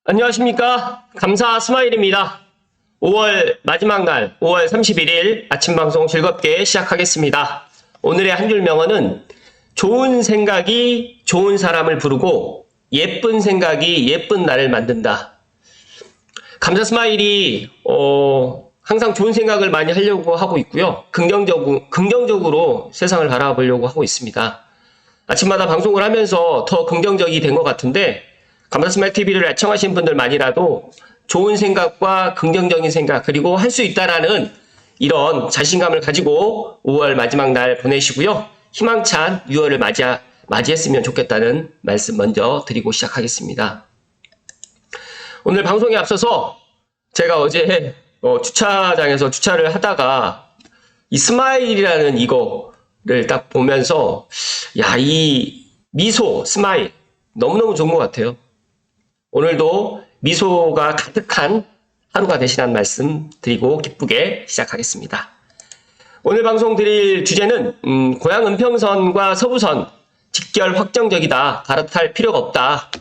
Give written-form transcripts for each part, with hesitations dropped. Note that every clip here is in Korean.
안녕하십니까. 감사 스마일입니다. 5월 마지막 날 5월 31일 아침 방송 즐겁게 시작하겠습니다. 오늘의 한 줄 명언은 좋은 생각이 좋은 사람을 부르고 예쁜 생각이 예쁜 나를 만든다. 감사 스마일이 항상 좋은 생각을 많이 하려고 하고 있고요. 긍정적으로 세상을 바라보려고 하고 있습니다. 아침마다 방송을 하면서 더 긍정적이 된 것 같은데 감사스마일 TV를 애청하신 분들만이라도 좋은 생각과 긍정적인 생각 그리고 할 수 있다라는 이런 자신감을 가지고 5월 마지막 날 보내시고요. 희망찬 6월을 맞이했으면 좋겠다는 말씀 먼저 드리고 시작하겠습니다. 오늘 방송에 앞서서 제가 어제 주차장에서 주차를 하다가 이 스마일이라는 이거를 딱 보면서 이 미소, 스마일 너무너무 좋은 것 같아요. 오늘도 미소가 가득한 하루가 되시라는 말씀 드리고 기쁘게 시작하겠습니다. 오늘 방송 드릴 주제는 고향 은평선과 서부선 직결 확정적이다. 갈아탈 필요가 없다.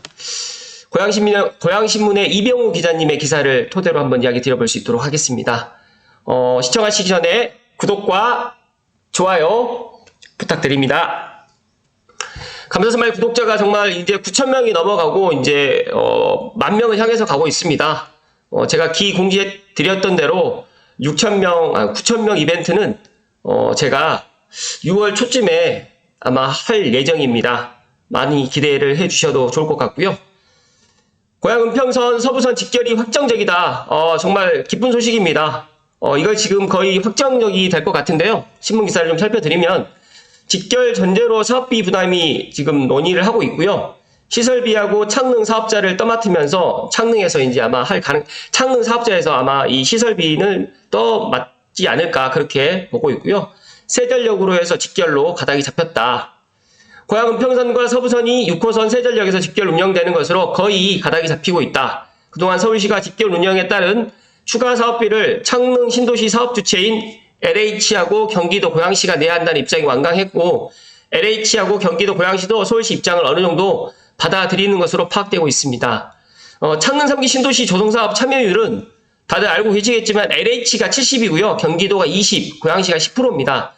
고향신문의 이병우 기자님의 기사를 토대로 한번 이야기 드려볼 수 있도록 하겠습니다. 시청하시기 전에 구독과 좋아요 부탁드립니다. 감사스마일 구독자가 정말 이제 9,000명이 넘어가고 이제 10,000명을 향해서 가고 있습니다. 제가 공지해 드렸던 대로 9,000명 이벤트는 제가 6월 초쯤에 아마 할 예정입니다. 많이 기대를 해주셔도 좋을 것 같고요. 고향 은평선 서부선 직결이 확정적이다. 정말 기쁜 소식입니다. 이걸 지금 거의 확정적이 될 것 같은데요. 신문 기사를 좀 살펴드리면 직결 전제로 사업비 부담이 지금 논의를 하고 있고요. 시설비하고 창릉 사업자를 떠맡으면서 창릉에서 이제 아마 창릉 사업자에서 아마 이 시설비는 떠맡지 않을까 그렇게 보고 있고요. 세전력으로 해서 직결로 가닥이 잡혔다. 고향 은평선과 서부선이 6호선 세전역에서 직결 운영되는 것으로 거의 가닥이 잡히고 있다. 그동안 서울시가 직결 운영에 따른 추가 사업비를 창릉 신도시 사업 주체인 LH하고 경기도 고양시가 내야 한다는 입장이 완강했고 LH하고 경기도 고양시도 서울시 입장을 어느 정도 받아들이는 것으로 파악되고 있습니다. 창릉 3기 신도시 조성사업 참여율은 다들 알고 계시겠지만 LH가 70이고요. 경기도가 20, 고양시가 10%입니다.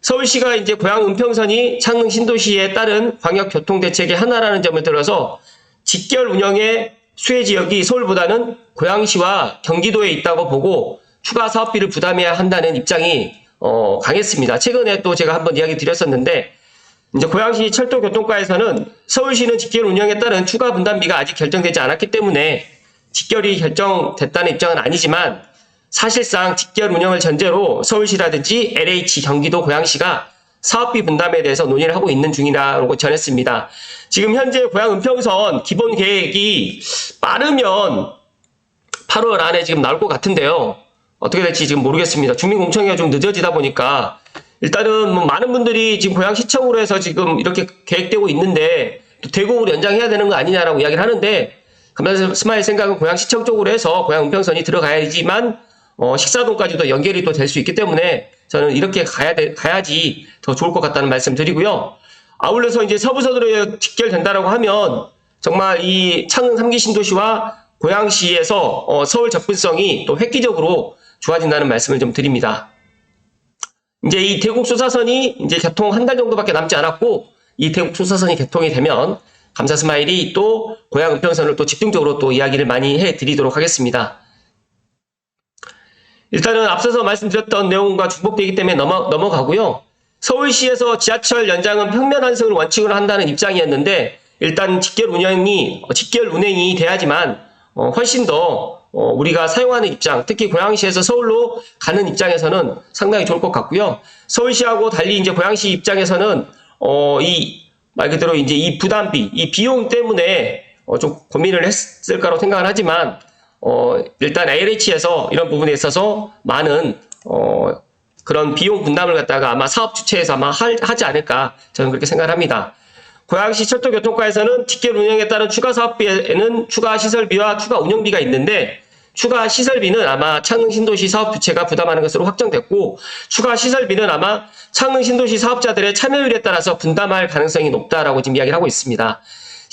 서울시가 이제 고향 은평선이 창릉 신도시에 따른 광역교통대책의 하나라는 점을 들어서 직결 운영의 수혜지역이 서울보다는 고양시와 경기도에 있다고 보고 추가 사업비를 부담해야 한다는 입장이 강했습니다. 최근에 또 제가 한번 이야기 드렸었는데 이제 고양시 철도교통과에서는 서울시는 직결 운영에 따른 추가 분담비가 아직 결정되지 않았기 때문에 직결이 결정됐다는 입장은 아니지만 사실상 직결 운영을 전제로 서울시라든지 LH, 경기도, 고양시가 사업비 분담에 대해서 논의를 하고 있는 중이라고 전했습니다. 지금 현재 고향 은평선 기본 계획이 빠르면 8월 안에 지금 나올 것 같은데요. 어떻게 될지 지금 모르겠습니다. 주민공청회가 좀 늦어지다 보니까 일단은 많은 분들이 지금 고양시청으로 해서 지금 이렇게 계획되고 있는데 또 대공으로 연장해야 되는 거 아니냐라고 이야기를 하는데 감사스마일 생각은 고양시청 쪽으로 해서 고향 은평선이 들어가야지만 식사동까지도 연결이 또 될 수 있기 때문에 저는 이렇게 가야지 더 좋을 것 같다는 말씀 드리고요. 아울러서 이제 서부선으로 직결된다라고 하면 정말 이 창릉 3기 신도시와 고양시에서 서울 접근성이 또 획기적으로 좋아진다는 말씀을 좀 드립니다. 이제 이 대곡 수사선이 이제 개통 한 달 정도밖에 남지 않았고 이 대곡 수사선이 개통이 되면 감사스마일이 또 고향 은평선을 또 집중적으로 또 이야기를 많이 해드리도록 하겠습니다. 일단은 앞서서 말씀드렸던 내용과 중복되기 때문에 넘어가고요. 서울시에서 지하철 연장은 평면 환승을 원칙으로 한다는 입장이었는데 일단 직결 운행이 돼야지만 훨씬 더 우리가 사용하는 입장, 특히 고양시에서 서울로 가는 입장에서는 상당히 좋을 것 같고요. 서울시하고 달리 이제 고양시 입장에서는 말 그대로 이제 이 부담비, 이 비용 때문에 좀 고민을 했을 거라고 생각을 하지만 일단 LH에서 이런 부분에 있어서 많은 그런 비용 분담을 갖다가 아마 사업 주체에서 아마 하지 않을까 저는 그렇게 생각을 합니다. 고양시 철도교통과에서는 직결 운영에 따른 추가 사업비에는 추가 시설비와 추가 운영비가 있는데 추가 시설비는 아마 창릉 신도시 사업 주체가 부담하는 것으로 확정됐고 추가 시설비는 아마 창릉 신도시 사업자들의 참여율에 따라서 분담할 가능성이 높다라고 지금 이야기를 하고 있습니다.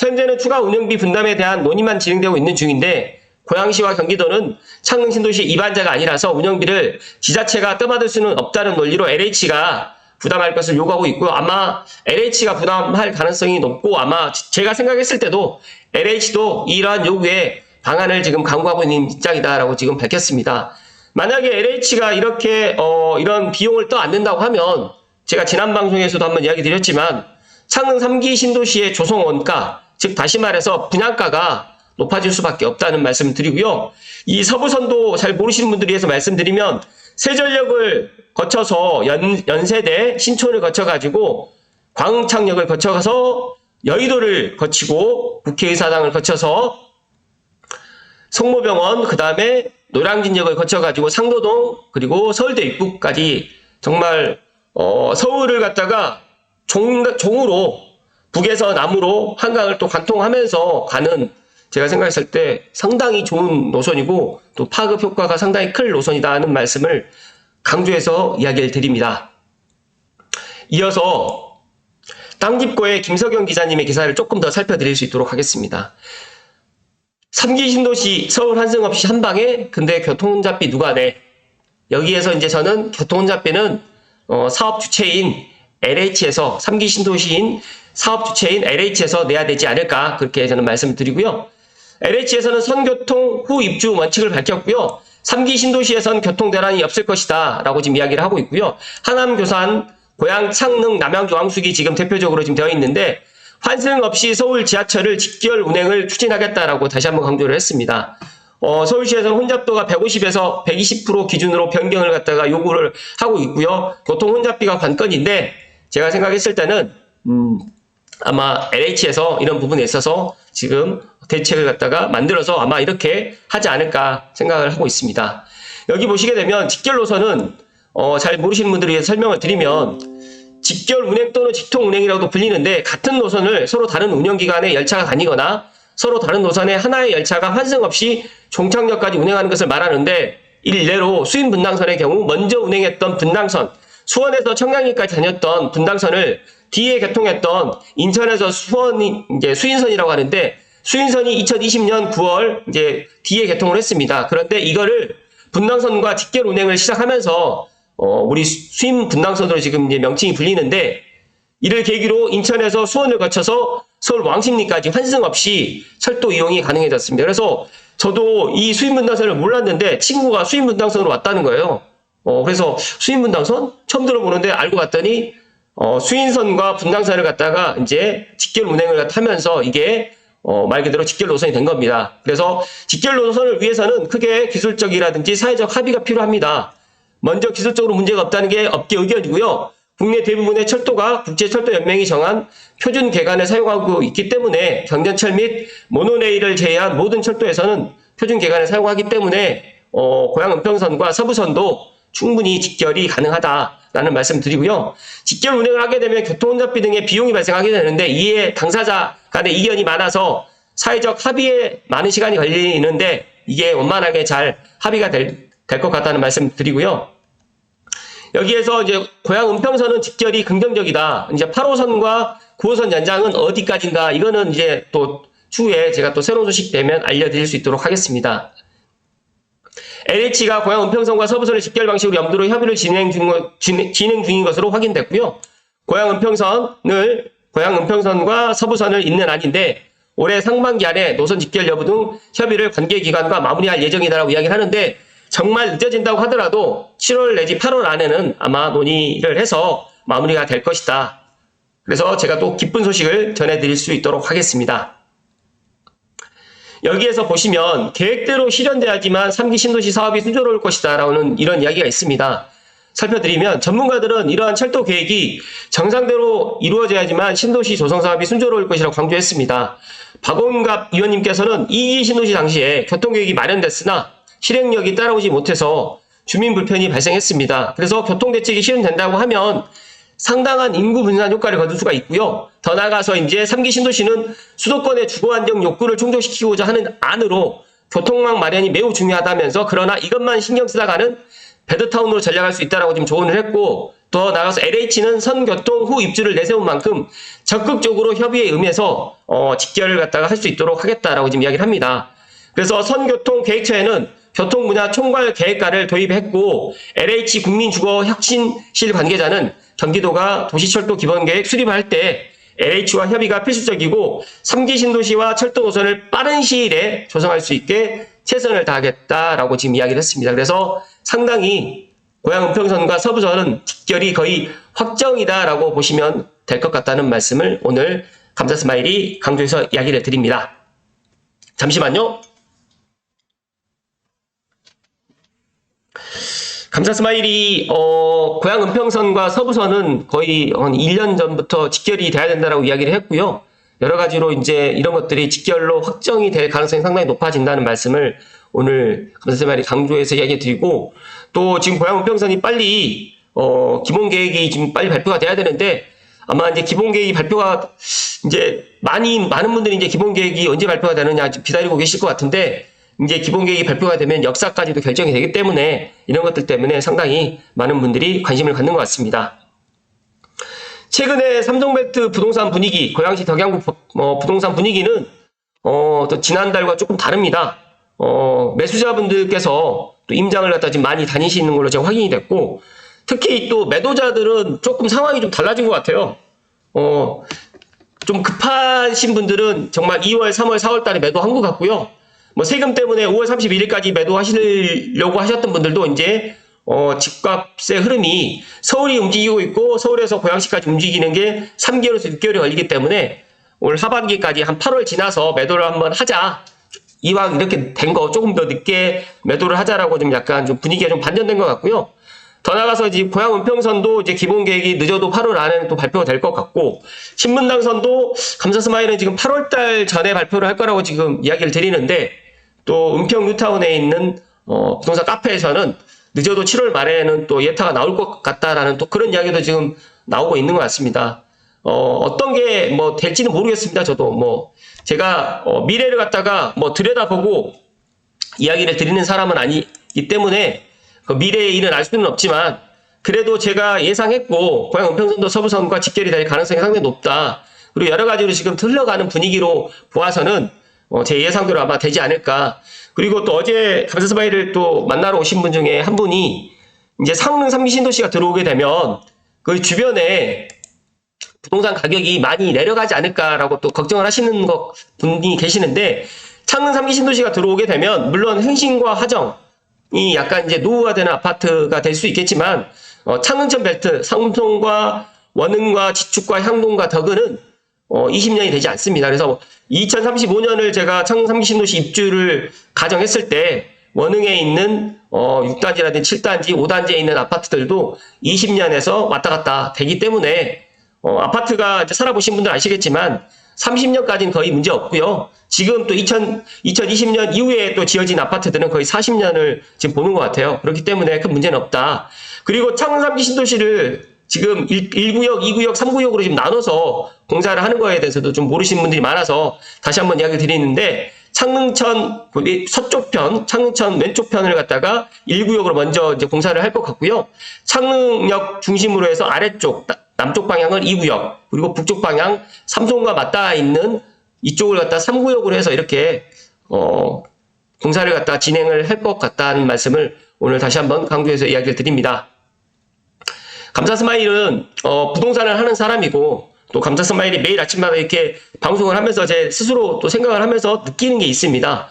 현재는 추가 운영비 분담에 대한 논의만 진행되고 있는 중인데 고양시와 경기도는 창릉 신도시 입안자가 아니라서 운영비를 지자체가 떠받을 수는 없다는 논리로 LH가 부담할 것을 요구하고 있고요. 아마 LH가 부담할 가능성이 높고 아마 제가 생각했을 때도 LH도 이러한 요구에 방안을 지금 강구하고 있는 입장이다라고 지금 밝혔습니다. 만약에 LH가 이렇게 이런 비용을 떠안는다고 하면 제가 지난 방송에서도 한번 이야기 드렸지만 창릉 3기 신도시의 조성 원가, 즉 다시 말해서 분양가가 높아질 수밖에 없다는 말씀을 드리고요. 이 서부선도 잘 모르시는 분들을 위해서 말씀드리면 세전력을 거쳐서 연세대, 신촌을 거쳐가지고 광흥창역을 거쳐가서 여의도를 거치고 국회의사당을 거쳐서 성모병원, 그 다음에 노량진역을 거쳐가지고 상도동 그리고 서울대 입구까지 정말 서울을 갖다가 종으로 북에서 남으로 한강을 또 관통하면서 가는 제가 생각했을 때 상당히 좋은 노선이고 또 파급 효과가 상당히 클 노선이다는 말씀을 강조해서 이야기를 드립니다. 이어서 땅집고의 김석영 기자님의 기사를 조금 더 살펴드릴 수 있도록 하겠습니다. 3기 신도시 서울 환승 없이 한방에 근데 교통혼잡비 누가 내? 여기에서 이제 저는 교통혼잡비는 사업 주체인 LH에서 3기 신도시인 사업 주체인 LH에서 내야 되지 않을까 그렇게 저는 말씀을 드리고요. LH에서는 선교통 후 입주 원칙을 밝혔고요. 3기 신도시에선 교통 대란이 없을 것이다 라고 지금 이야기를 하고 있고요. 하남, 교산, 고양, 창릉, 남양주, 왕숙이 지금 대표적으로 지금 되어 있는데 환승 없이 서울 지하철을 직결 운행을 추진하겠다라고 다시 한번 강조를 했습니다. 서울시에서는 혼잡도가 150에서 120% 기준으로 변경을 갖다가 요구를 하고 있고요. 교통 혼잡비가 관건인데 제가 생각했을 때는 아마 LH에서 이런 부분에 있어서 지금 대책을 갖다가 만들어서 아마 이렇게 하지 않을까 생각을 하고 있습니다. 여기 보시게 되면 직결 노선은 잘 모르시는 분들을 위해서 설명을 드리면 직결 운행 또는 직통 운행이라고도 불리는데 같은 노선을 서로 다른 운영기관의 열차가 다니거나 서로 다른 노선의 하나의 열차가 환승 없이 종착역까지 운행하는 것을 말하는데 일례로 수인 분당선의 경우 먼저 운행했던 분당선, 수원에서 청량리까지 다녔던 분당선을 뒤에 개통했던 인천에서 수원이 이제 수인선이라고 하는데 수인선이 2020년 9월 이제 뒤에 개통을 했습니다. 그런데 이거를 분당선과 직결 운행을 시작하면서 우리 수인 분당선으로 지금 이제 명칭이 불리는데 이를 계기로 인천에서 수원을 거쳐서 서울 왕십리까지 환승 없이 철도 이용이 가능해졌습니다. 그래서 저도 이 수인 분당선을 몰랐는데 친구가 수인 분당선으로 왔다는 거예요. 그래서 수인 분당선 처음 들어보는데 알고 봤더니 수인선과 분당선을 갖다가 이제 직결 운행을 하면서 이게 말 그대로 직결 노선이 된 겁니다. 그래서 직결 노선을 위해서는 크게 기술적이라든지 사회적 합의가 필요합니다. 먼저 기술적으로 문제가 없다는 게 업계 의견이고요. 국내 대부분의 철도가 국제철도연맹이 정한 표준 계간을 사용하고 있기 때문에 경전철 및 모노레일을 제외한 모든 철도에서는 표준 계간을 사용하기 때문에 고양 은평선과 서부선도 충분히 직결이 가능하다라는 말씀 드리고요. 직결 운행을 하게 되면 교통혼잡비 등의 비용이 발생하게 되는데 이에 당사자 간의 이견이 많아서 사회적 합의에 많은 시간이 걸리는데 이게 원만하게 잘 합의가 될 것 같다는 말씀 드리고요. 여기에서 이제 고양 은평선은 직결이 긍정적이다. 이제 8호선과 9호선 연장은 어디까지인가? 이거는 이제 또 추후에 제가 또 새로운 소식 되면 알려드릴 수 있도록 하겠습니다. LH가 고양 은평선과 서부선을 직결 방식으로 염두로 협의를 진행 중인 것으로 확인됐고요. 고양 은평선과 서부선을 잇는 안인데 올해 상반기 안에 노선 직결 여부 등 협의를 관계기관과 마무리할 예정이다라고 이야기를 하는데 정말 늦어진다고 하더라도 7월 내지 8월 안에는 아마 논의를 해서 마무리가 될 것이다. 그래서 제가 또 기쁜 소식을 전해드릴 수 있도록 하겠습니다. 여기에서 보시면 계획대로 실현돼야지만 3기 신도시 사업이 순조로울 것이다 라는 이런 이야기가 있습니다. 살펴드리면 전문가들은 이러한 철도 계획이 정상대로 이루어져야지만 신도시 조성 사업이 순조로울 것이라고 강조했습니다. 박원갑 의원님께서는 2기 신도시 당시에 교통계획이 마련됐으나 실행력이 따라오지 못해서 주민 불편이 발생했습니다. 그래서 교통대책이 실현된다고 하면 상당한 인구 분산 효과를 거둘 수가 있고요. 더 나아가서 이제 3기 신도시는 수도권의 주거 안정 욕구를 충족시키고자 하는 안으로 교통망 마련이 매우 중요하다면서 그러나 이것만 신경 쓰다가는 배드타운으로 전략할 수 있다라고 지금 조언을 했고 더 나아가서 LH는 선교통 후 입주를 내세운 만큼 적극적으로 협의에 임해서 직결을 갖다가 할 수 있도록 하겠다라고 지금 이야기를 합니다. 그래서 선교통계획처에는 교통 분야 총괄 계획과를 도입했고 LH 국민주거혁신실 관계자는 경기도가 도시철도 기본계획 수립할 때 LH와 협의가 필수적이고 3기 신도시와 철도 노선을 빠른 시일에 조성할 수 있게 최선을 다하겠다라고 지금 이야기를 했습니다. 그래서 상당히 고양 은평선과 서부선은 직결이 거의 확정이다라고 보시면 될 것 같다는 말씀을 오늘 감사 스마일이 강조해서 이야기를 드립니다. 잠시만요. 감사 스마일이 고양 은평선과 서부선은 거의 한 1년 전부터 직결이 돼야 된다라고 이야기를 했고요. 여러 가지로 이제 이런 것들이 직결로 확정이 될 가능성이 상당히 높아진다는 말씀을 오늘 감사 스마일이 강조해서 이야기 드리고, 또 지금 고양 은평선이 빨리 기본 계획이 지금 빨리 발표가 돼야 되는데, 아마 이제 기본 계획이 발표가 이제 많은 분들이 이제 기본 계획이 언제 발표가 되느냐 기다리고 계실 것 같은데, 이제 기본 계획이 발표가 되면 역사까지도 결정이 되기 때문에 이런 것들 때문에 상당히 많은 분들이 관심을 갖는 것 같습니다. 최근에 삼성벨트 부동산 분위기, 고양시 덕양구 부동산 분위기는 또 지난달과 조금 다릅니다. 매수자분들께서 또 임장을 갖다 지금 많이 다니시는 걸로 제가 확인이 됐고, 특히 또 매도자들은 조금 상황이 좀 달라진 것 같아요. 좀 급하신 분들은 정말 2월, 3월, 4월 달에 매도한 것 같고요. 뭐 세금 때문에 5월 31일까지 매도하시려고 하셨던 분들도 이제 집값의 흐름이 서울이 움직이고 있고 서울에서 고양시까지 움직이는 게 3개월에서 6개월이 걸리기 때문에 올 하반기까지 한 8월 지나서 매도를 한번 하자. 이왕 이렇게 된 거 조금 더 늦게 매도를 하자라고 좀 약간 좀 분위기가 좀 반전된 것 같고요. 더 나가서 이제 고양 은평선도 이제 기본 계획이 늦어도 8월 안에는 또 발표가 될 것 같고, 신분당선도 감사 스마일은 지금 8월 달 전에 발표를 할 거라고 지금 이야기를 드리는데, 또 은평 뉴타운에 있는 부동산 카페에서는 늦어도 7월 말에는 또 예타가 나올 것 같다라는 또 그런 이야기도 지금 나오고 있는 것 같습니다. 어떤 게 뭐 될지는 모르겠습니다. 저도 뭐 제가 미래를 갖다가 뭐 들여다보고 이야기를 드리는 사람은 아니기 때문에 그 미래의 일은 알 수는 없지만, 그래도 제가 예상했고 고양 은평선도 서부선과 직결이 될 가능성이 상당히 높다. 그리고 여러 가지로 지금 흘러가는 분위기로 보아서는 제 예상대로 아마 되지 않을까. 그리고 또 어제 감사 스마일을 또 만나러 오신 분 중에 한 분이 이제 창릉 3기 신도시가 들어오게 되면 그 주변에 부동산 가격이 많이 내려가지 않을까라고 또 걱정을 하시는 분이 계시는데, 창릉 3기 신도시가 들어오게 되면 물론 행신과 화정이 약간 이제 노후화되는 아파트가 될 수 있겠지만, 창릉천 벨트, 상동과 원흥과 지축과 향동과 덕은은 20년이 되지 않습니다. 그래서 2035년을 제가 창릉 3기 신도시 입주를 가정했을 때 원흥에 있는 6단지라든지 7단지, 5단지에 있는 아파트들도 20년에서 왔다 갔다 되기 때문에 아파트가 이제 살아보신 분들 아시겠지만 30년까지는 거의 문제 없고요. 지금 또 2020년 이후에 또 지어진 아파트들은 거의 40년을 지금 보는 것 같아요. 그렇기 때문에 큰 문제는 없다. 그리고 창릉 3기 신도시를 지금 1구역, 2구역, 3구역으로 지금 나눠서 공사를 하는 거에 대해서도 좀 모르시는 분들이 많아서 다시 한번 이야기 드리는데, 창릉천 서쪽 편, 창릉천 왼쪽 편을 갖다가 1구역으로 먼저 이제 공사를 할 것 같고요. 창릉역 중심으로 해서 아래쪽, 남쪽 방향을 2구역, 그리고 북쪽 방향 삼성과 맞닿아 있는 이쪽을 갖다 3구역으로 해서 이렇게 공사를 갖다 진행을 할 것 같다는 말씀을 오늘 다시 한번 강조해서 이야기를 드립니다. 감사 스마일은 부동산을 하는 사람이고, 또 감사 스마일이 매일 아침마다 이렇게 방송을 하면서 제 스스로 또 생각을 하면서 느끼는 게 있습니다.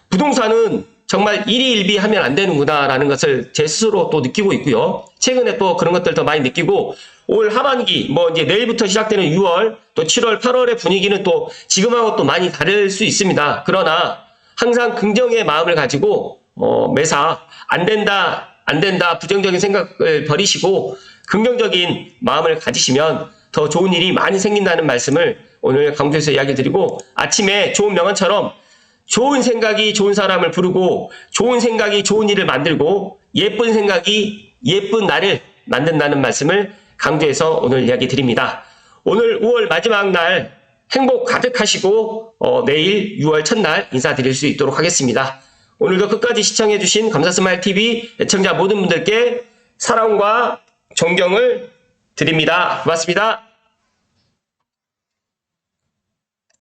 부동산은 정말 일희일비 하면 안 되는구나라는 것을 제 스스로 또 느끼고 있고요. 최근에 또 그런 것들 더 많이 느끼고, 올 하반기 뭐 이제 내일부터 시작되는 6월 또 7월 8월의 분위기는 또 지금하고 또 많이 다를 수 있습니다. 그러나 항상 긍정의 마음을 가지고 매사 안 된다 부정적인 생각을 버리시고 긍정적인 마음을 가지시면 더 좋은 일이 많이 생긴다는 말씀을 오늘 강조해서 이야기 드리고, 아침에 좋은 명언처럼 좋은 생각이 좋은 사람을 부르고 좋은 생각이 좋은 일을 만들고 예쁜 생각이 예쁜 나를 만든다는 말씀을 강조해서 오늘 이야기 드립니다. 오늘 5월 마지막 날 행복 가득하시고 내일 6월 첫날 인사드릴 수 있도록 하겠습니다. 오늘도 끝까지 시청해주신 감사스마일TV 애청자 모든 분들께 사랑과 존경을 드립니다. 고맙습니다.